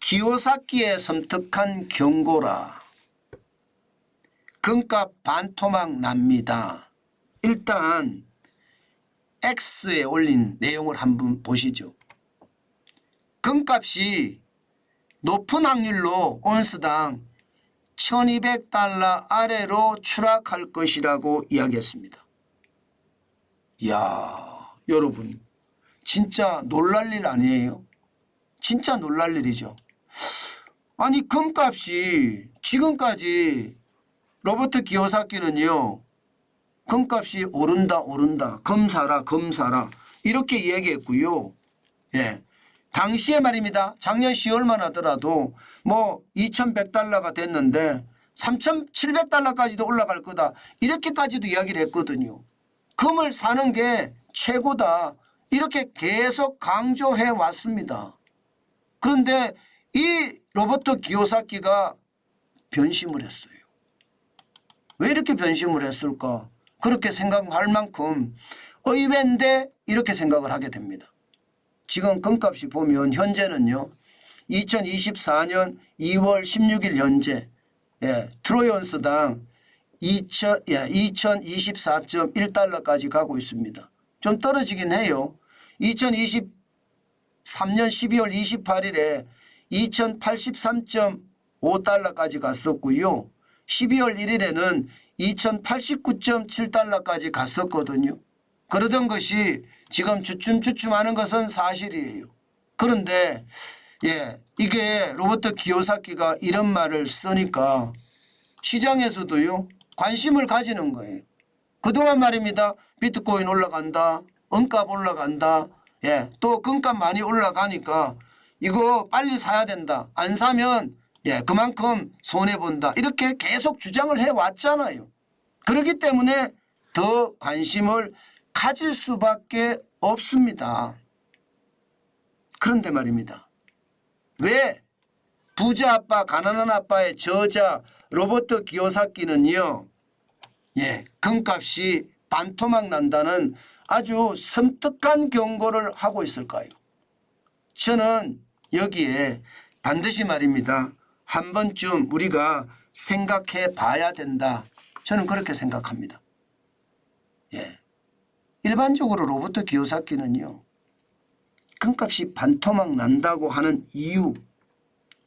기요사키의 섬뜩한 경고라. 금값 반토막 납니다. 일단 X에 올린 내용을 한번 보시죠. 금값이 높은 확률로 온스당 1200달러 아래로 추락할 것이라고 이야기했습니다. 이야, 여러분 진짜 놀랄 일 아니에요? 진짜 놀랄 일이죠. 아니 금값이 지금까지 로버트 기요사키는요, 금값이 오른다 금 사라 이렇게 얘기했고요. 예, 당시에 말입니다. 작년 10월만 하더라도 뭐 2100달러가 됐는데 3700달러까지도 올라갈 거다 이렇게까지도 이야기를 했거든요. 금을 사는 게 최고다 이렇게 계속 강조해 왔습니다. 그런데 이 로버트 기요사키가 변심을 했어요. 왜 이렇게 변심을 했을까? 그렇게 생각할 만큼 의외인데 이렇게 생각을 하게 됩니다. 지금 금값이 보면 현재는요, 2024년 2월 16일 현재 트로이 온스당 2024.1달러까지 가고 있습니다. 좀 떨어지긴 해요. 2023년 12월 28일에 2083.5달러까지 갔었고요. 12월 1일에는 2089.7달러까지 갔었거든요. 그러던 것이 지금 주춤주춤하는 것은 사실이에요. 그런데 이게 로버트 기요사키가 이런 말을 쓰니까 시장에서도요 관심을 가지는 거예요. 그동안 말입니다. 비트코인 올라간다. 은값 올라간다. 또 금값 많이 올라가니까 이거 빨리 사야 된다. 안 사면 그만큼 손해본다. 이렇게 계속 주장을 해왔잖아요. 그렇기 때문에 더 관심을 가질 수밖에 없습니다. 그런데 말입니다. 왜 부자 아빠 가난한 아빠의 저자 로버트 기요사키는요, 금값이 반토막 난다는 아주 섬뜩한 경고를 하고 있을까요? 저는 여기에 반드시 말입니다. 한 번쯤 우리가 생각해 봐야 된다. 저는 그렇게 생각합니다. 일반적으로 로버트 기요사키는요, 금값이 반토막 난다고 하는 이유,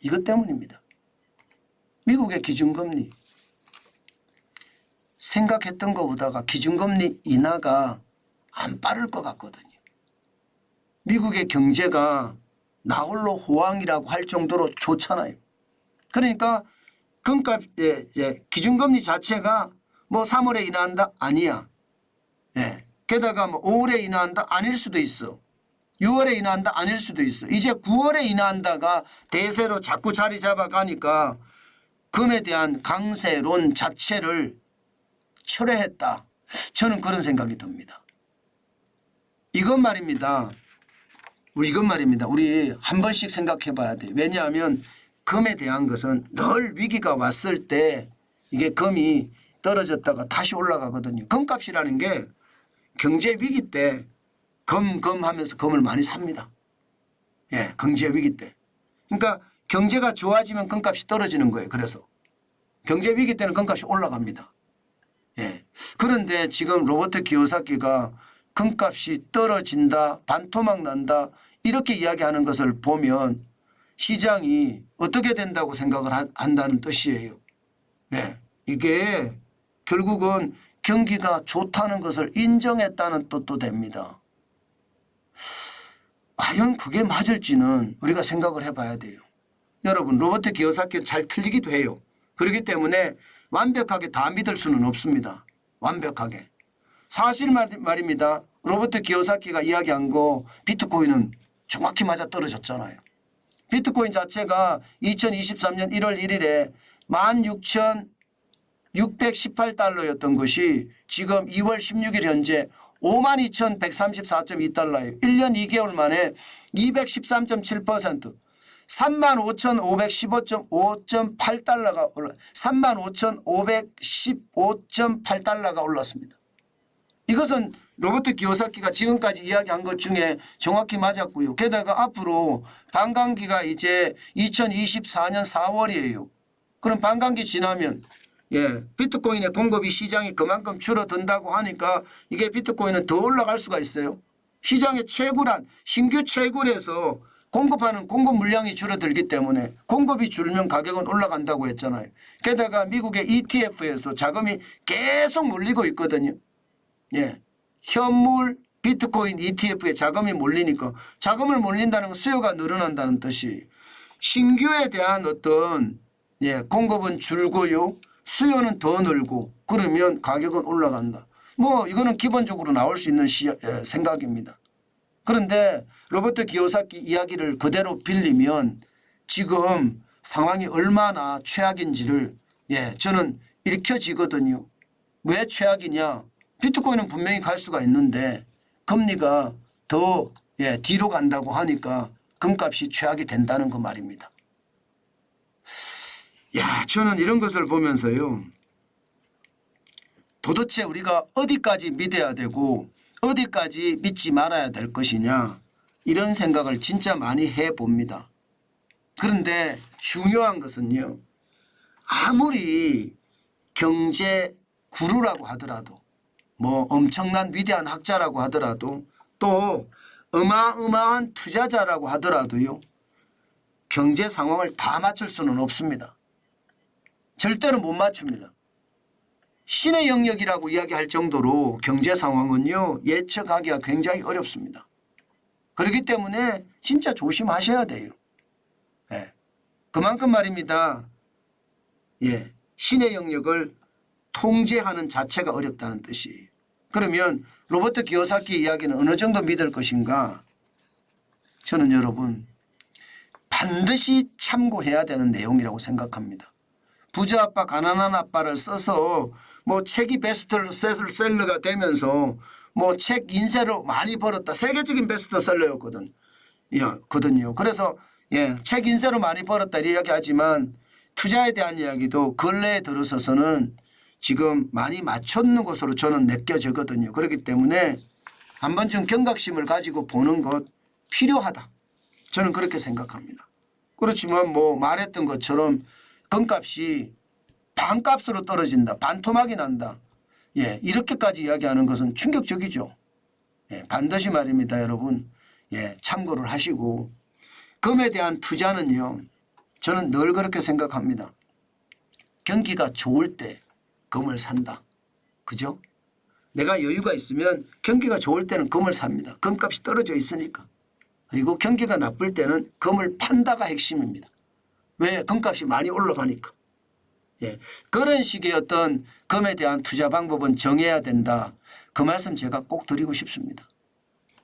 이것 때문입니다. 미국의 기준금리, 생각했던 것보다가 기준금리 인하가 안 빠를 것 같거든요. 미국의 경제가 나홀로 호황이라고 할 정도로 좋잖아요. 그러니까 금값 기준금리 자체가 뭐 3월에 인하한다? 아니야. 게다가 뭐 5월에 인하한다? 아닐 수도 있어. 6월에 인하한다? 아닐 수도 있어. 이제 9월에 인하한다가 대세로 자꾸 자리 잡아가니까 금에 대한 강세론 자체를 철회했다. 저는 그런 생각이 듭니다. 이건 말입니다. 우리 한 번씩 생각해 봐야 돼요. 왜냐하면 금에 대한 것은 늘 위기가 왔을 때 이게 금이 떨어졌다가 다시 올라가거든요. 금값이라는 게 경제 위기 때 금 하면서 금을 많이 삽니다. 경제 위기 때. 그러니까 경제가 좋아지면 금값이 떨어지는 거예요. 그래서 경제 위기 때는 금값이 올라갑니다. 그런데 지금 로버트 기요사키가 금값이 떨어진다, 반토막 난다 이렇게 이야기하는 것을 보면 시장이 어떻게 된다고 생각을 한다는 뜻이에요. 이게 결국은 경기가 좋다는 것을 인정했다는 뜻도 됩니다. 과연 그게 맞을지는 우리가 생각을 해봐야 돼요. 여러분, 로버트 기요사키는 잘 틀리기도 해요. 그렇기 때문에 완벽하게 다 믿을 수는 없습니다. 완벽하게. 사실 말입니다. 로버트 기요사키가 이야기한 거 비트코인은 정확히 맞아 떨어졌잖아요. 비트코인 자체가 2023년 1월 1일에 16,618달러였던 것이 지금 2월 16일 현재 52,134.2달러예요. 1년 2개월 만에 213.7%, 35,515.5.8달러가 올라 35,515.8달러가 올랐습니다. 이것은 로버트 기요사키가 지금까지 이야기한 것 중에 정확히 맞았고요. 게다가 앞으로 반감기가 이제 2024년 4월이에요. 그럼 반감기 지나면 비트코인의 공급이 시장이 그만큼 줄어든다고 하니까 이게 비트코인은 더 올라갈 수가 있어요. 시장의 채굴한 신규 채굴에서 공급하는 공급 물량이 줄어들기 때문에 공급이 줄면 가격은 올라간다고 했잖아요. 게다가 미국의 ETF에서 자금이 계속 몰리고 있거든요. 현물 비트코인 ETF에 자금이 몰리니까 자금을 몰린다는 건 수요가 늘어난다는 뜻이 신규에 대한 어떤 공급은 줄고요. 수요는 더 늘고 그러면 가격은 올라간다. 뭐 이거는 기본적으로 나올 수 있는 생각입니다. 그런데 로버트 기요사키 이야기를 그대로 빌리면 지금 상황이 얼마나 최악인지를 저는 읽혀지거든요. 왜 최악이냐. 비트코인은 분명히 갈 수가 있는데 금리가 더 뒤로 간다고 하니까 금값이 최악이 된다는 거 말입니다. 저는 이런 것을 보면서요. 도대체 우리가 어디까지 믿어야 되고 어디까지 믿지 말아야 될 것이냐 이런 생각을 진짜 많이 해봅니다. 그런데 중요한 것은요. 아무리 경제 구루라고 하더라도 뭐 엄청난 위대한 학자라고 하더라도 또 어마어마한 투자자라고 하더라도요. 경제 상황을 다 맞출 수는 없습니다. 절대로 못 맞춥니다. 신의 영역이라고 이야기할 정도로 경제 상황은요. 예측하기가 굉장히 어렵습니다. 그렇기 때문에 진짜 조심하셔야 돼요. 그만큼 말입니다. 신의 영역을 통제하는 자체가 어렵다는 뜻이에요. 그러면 로버트 기요사키 이야기는 어느 정도 믿을 것인가? 저는 여러분 반드시 참고해야 되는 내용이라고 생각합니다. 부자 아빠 가난한 아빠를 써서 뭐 책이 베스트셀러가 되면서 뭐 책 인쇄로 많이 벌었다. 세계적인 베스트셀러였거든요. 그래서 책 인쇄로 많이 벌었다 이야기하지만 투자에 대한 이야기도 근래에 들어서서는 지금 많이 맞췄는 것으로 저는 느껴지거든요. 그렇기 때문에 한 번쯤 경각심을 가지고 보는 것 필요하다. 저는 그렇게 생각합니다. 그렇지만 뭐 말했던 것처럼 금값이 반값으로 떨어진다. 반토막이 난다. 이렇게까지 이야기하는 것은 충격적이죠. 반드시 말입니다. 여러분. 참고를 하시고 금에 대한 투자는요. 저는 늘 그렇게 생각합니다. 경기가 좋을 때 금을 산다. 그죠? 내가 여유가 있으면 경기가 좋을 때는 금을 삽니다. 금값이 떨어져 있으니까. 그리고 경기가 나쁠 때는 금을 판다가 핵심입니다. 왜? 금값이 많이 올라가니까. 그런 식의 어떤 금에 대한 투자 방법은 정해야 된다. 그 말씀 제가 꼭 드리고 싶습니다.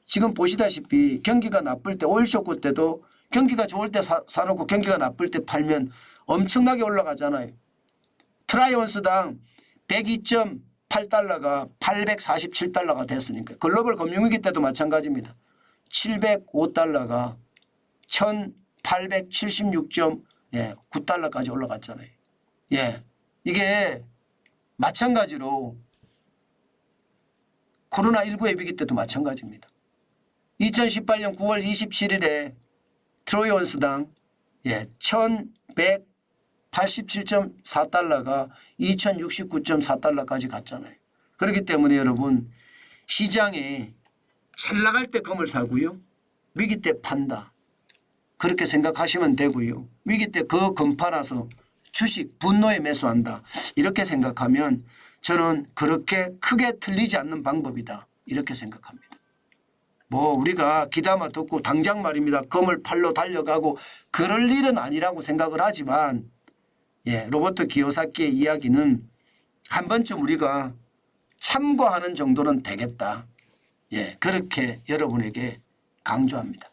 지금 보시다시피 경기가 나쁠 때 오일 쇼크 때도 경기가 좋을 때 사놓고 경기가 나쁠 때 팔면 엄청나게 올라가잖아요. 트라이온스당 102.8달러가 847달러가 됐으니까. 글로벌 금융위기 때도 마찬가지입니다. 705달러가 1876.9달러까지 올라갔잖아요. 이게 마찬가지로 코로나19의 위기 때도 마찬가지입니다. 2018년 9월 27일에 트로이온스당 1187.4달러가 2069.4달러까지 갔잖아요. 그렇기 때문에 여러분 시장에 잘 나갈 때 금을 사고요. 위기 때 판다. 그렇게 생각하시면 되고요. 위기 때 그 금 팔아서 주식 분노에 매수한다. 이렇게 생각하면 저는 그렇게 크게 틀리지 않는 방법이다. 이렇게 생각합니다. 뭐 우리가 귀담아 듣고 당장 말입니다. 금을 팔러 달려가고 그럴 일은 아니라고 생각을 하지만 로버트 기요사키의 이야기는 한 번쯤 우리가 참고하는 정도는 되겠다. 그렇게 여러분에게 강조합니다.